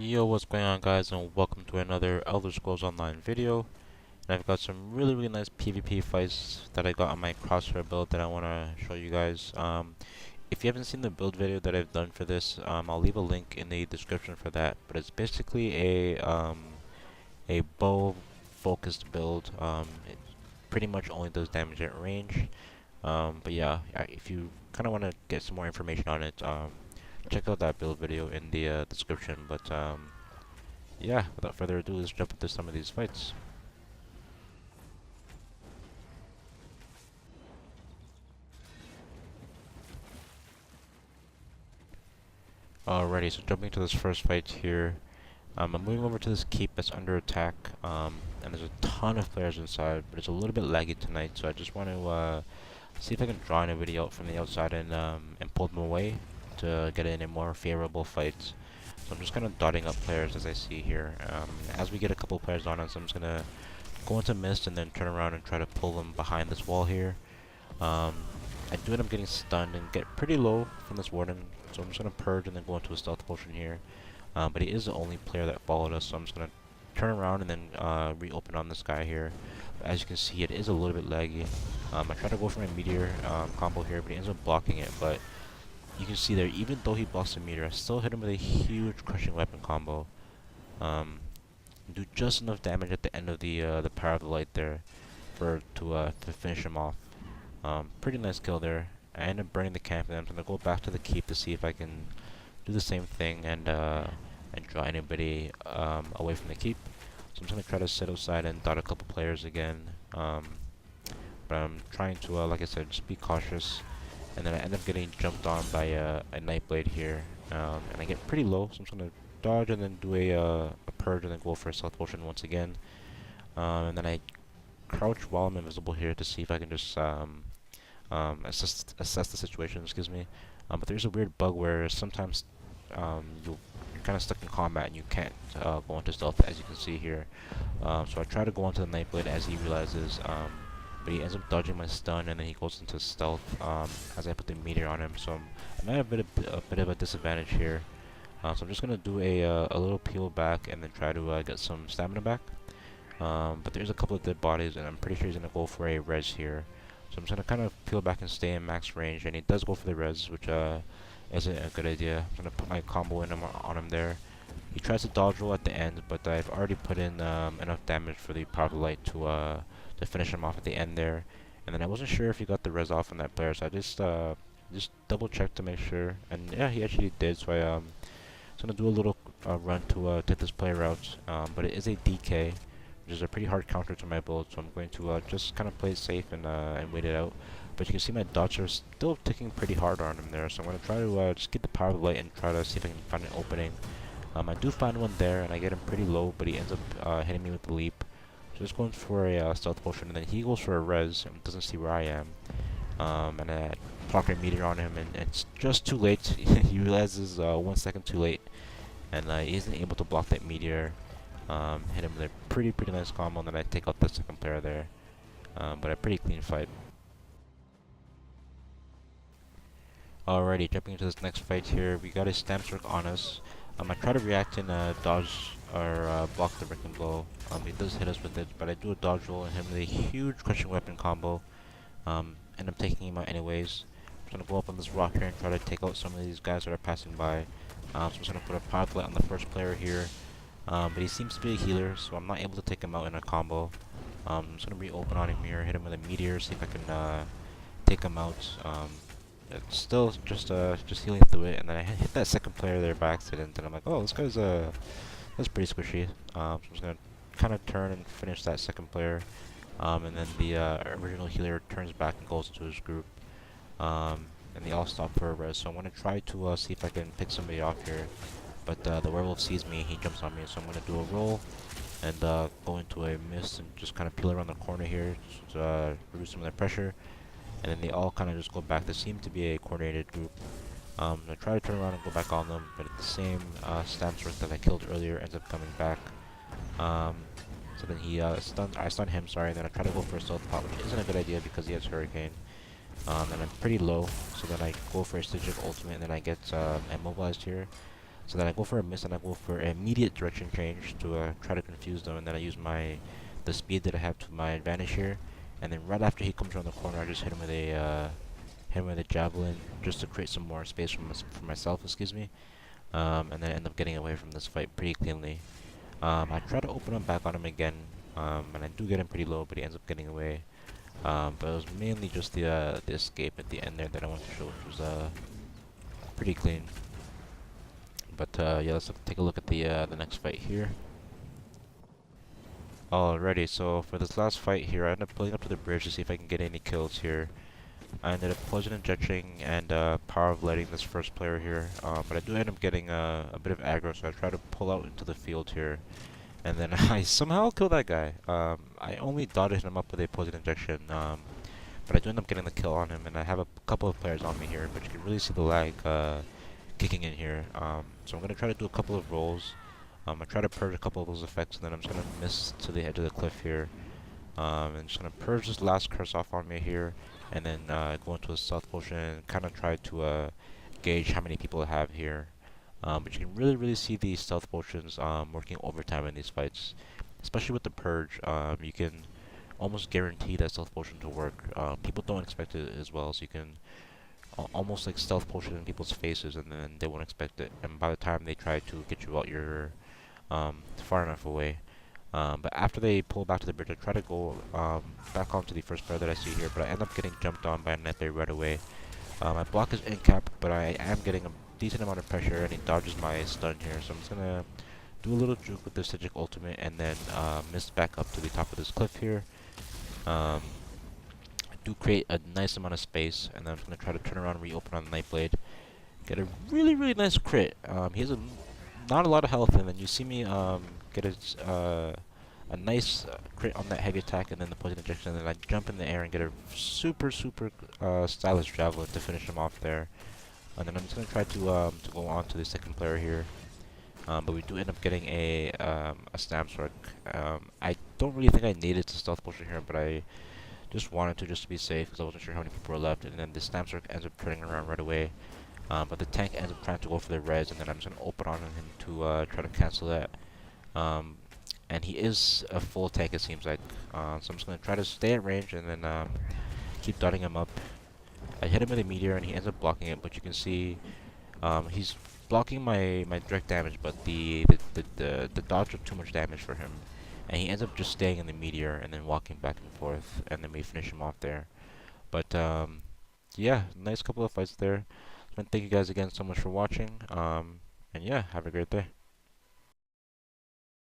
Yo, what's going on, guys, and welcome to another Elder Scrolls Online video. And I've got some really nice PvP fights that I got on my crosshair build that I want to show you guys. If you haven't seen the build video that I've done for this, I'll leave a link in the description for that. But it's basically a bow focused build. It pretty much only does damage at range. But yeah, if you kind of want to get some more information on it, check out that build video in the description. But yeah, without further ado, let's jump into some of these fights. Alrighty, so jumping to this first fight here, I'm moving over to this keep that's under attack, and there's a ton of players inside, but it's a little bit laggy tonight, so I just want to see if I can draw anybody out from the outside and pull them away to get in a more favorable fight. So I'm just kind of dotting up players as I see here. As we get a couple players on us, I'm just going to go into mist and then turn around and try to pull them behind this wall here. I do end up getting stunned and get pretty low from this warden, so I'm just going to purge and then go into a stealth potion here. But he is the only player that followed us, so I'm just going to turn around and then reopen on this guy here. But as you can see, it is a little bit laggy. I try to go for my meteor combo here, but he ends up blocking it. But you can see there, even though he blocks the meteor, I still hit him with a huge crushing weapon combo. Do just enough damage at the end of the power of the light there to finish him off. Pretty nice kill there. I end up burning the camp, and I'm gonna go back to the keep to see if I can do the same thing and draw anybody away from the keep. So I'm just gonna try to sit outside and dot a couple players again. But I'm trying to, like I said, just be cautious. And then I end up getting jumped on by a Nightblade here, and I get pretty low, so I'm just gonna dodge and then do a purge and then go for a stealth potion once again. And then I crouch while I'm invisible here to see if I can just assess the situation. Excuse me. But there's a weird bug where sometimes you're kind of stuck in combat and you can't go into stealth, as you can see here. So I try to go onto the Nightblade as he realizes. But he ends up dodging my stun, and then he goes into stealth as I put the meteor on him. So I'm at a bit of a disadvantage here. So I'm just gonna do a little peel back and then try to get some stamina back. But there's a couple of dead bodies, and I'm pretty sure he's gonna go for a res here. So I'm just gonna kind of peel back and stay in max range, and he does go for the res, which isn't a good idea. I'm gonna put my combo in on him there. He tries to dodge roll at the end, but I've already put in enough damage for the power of the light to finish him off at the end there. And then I wasn't sure if he got the res off on that player, so I just double checked to make sure. And yeah, he actually did. So I'm gonna do a little run to take this player out. But it is a DK, which is a pretty hard counter to my build. So I'm going to just kind of play it safe and wait it out. But you can see my dots are still ticking pretty hard on him there. So I'm gonna try to just get the power of the light and try to see if I can find an opening. I do find one there, and I get him pretty low, but he ends up hitting me with the leap. So just going for a stealth potion, and then he goes for a res and doesn't see where I am. And I proc a meteor on him, and it's just too late. He realizes 1 second too late, and he isn't able to block that meteor. Hit him with a pretty nice combo, and then I take out the second player there. But a pretty clean fight. Alrighty, jumping into this next fight here, we got a stamp circ on us. I try to react and dodge or block the breaking blow. He does hit us with it, but I do a dodge roll and hit him with a huge crushing weapon combo. End up taking him out anyways. I'm just gonna go up on this rock here and try to take out some of these guys that are passing by. So I'm just gonna put a power light on the first player here. But he seems to be a healer, so I'm not able to take him out in a combo. I'm just gonna reopen on him here, hit him with a meteor, see if I can take him out. It's still just healing through it, and then I hit that second player there by accident, and I'm like, oh, this guy's that's pretty squishy. So I'm just gonna kind of turn and finish that second player, and then the original healer turns back and goes into his group, and they all stop for a res. So I'm gonna try to see if I can pick somebody off here, but the werewolf sees me, he jumps on me, so I'm gonna do a roll and go into a mist and just kind of peel around the corner here to reduce some of the pressure. And then they all kind of just go back. They seem to be a coordinated group. I try to turn around and go back on them, but the same stamp circ that I killed earlier ends up coming back. So then he I stun him, sorry, and then I try to go for a stealth pot, which isn't a good idea because he has Hurricane. And I'm pretty low, so then I go for a Stygic ultimate, and then I get immobilized here. So then I go for a miss and I go for an immediate direction change to try to confuse them, and then I use the speed that I have to my advantage here. And then right after he comes around the corner, I just hit him with a javelin just to create some more space for myself, excuse me. And then I end up getting away from this fight pretty cleanly. I try to open him back on him again, and I do get him pretty low, but he ends up getting away. But it was mainly just the escape at the end there that I wanted to show, which was pretty clean. But yeah, let's take a look at the next fight here. Alrighty, so for this last fight here, I ended up pulling up to the bridge to see if I can get any kills here. I ended up poison injecting and power of lighting this first player here, but I do end up getting a bit of aggro, so I try to pull out into the field here, and then I somehow kill that guy. I only dotted him up with a poison injection, but I do end up getting the kill on him, and I have a couple of players on me here, but you can really see the lag kicking in here. So I'm going to try to do a couple of rolls. I try to purge a couple of those effects, and then I'm just going to miss to the edge of the cliff here. And just going to purge this last curse off on me here, and then go into a stealth potion and kind of try to gauge how many people I have here. But you can really see these stealth potions working overtime in these fights, especially with the purge. You can almost guarantee that stealth potion to work. People don't expect it as well, so you can almost like stealth potion in people's faces, and then they won't expect it. And by the time they try to get you out, you're far enough away. But after they pull back to the bridge, I try to go back onto the first player that I see here, but I end up getting jumped on by a net there right away. My block is in cap, but I am getting a decent amount of pressure, and he dodges my stun here, so I'm just gonna do a little juke with the Sigic ultimate, and then miss back up to the top of this cliff here. I do create a nice amount of space, and then I'm just gonna try to turn around and reopen on the Nightblade. Get a really nice crit. He has not a lot of health, and then you see me get a nice crit on that heavy attack, and then the poison injection, and then I jump in the air and get a super stylish javelin to finish him off there. And then I'm just gonna try to go on to the second player here. But we do end up getting a stamp sword. I don't really think I needed to stealth potion here, but I just wanted to just to be safe because I wasn't sure how many people were left. And then the stamp sword ends up turning around right away. But the tank ends up trying to go for the res, and then I'm just gonna open on him to try to cancel that. And he is a full tank, it seems like. So I'm just gonna try to stay at range and then keep dotting him up. I hit him with a meteor, and he ends up blocking it. But you can see he's blocking my direct damage, but the dodge are too much damage for him, and he ends up just staying in the meteor and then walking back and forth, and then we finish him off there. But yeah, nice couple of fights there. And thank you guys again so much for watching. And yeah, have a great day.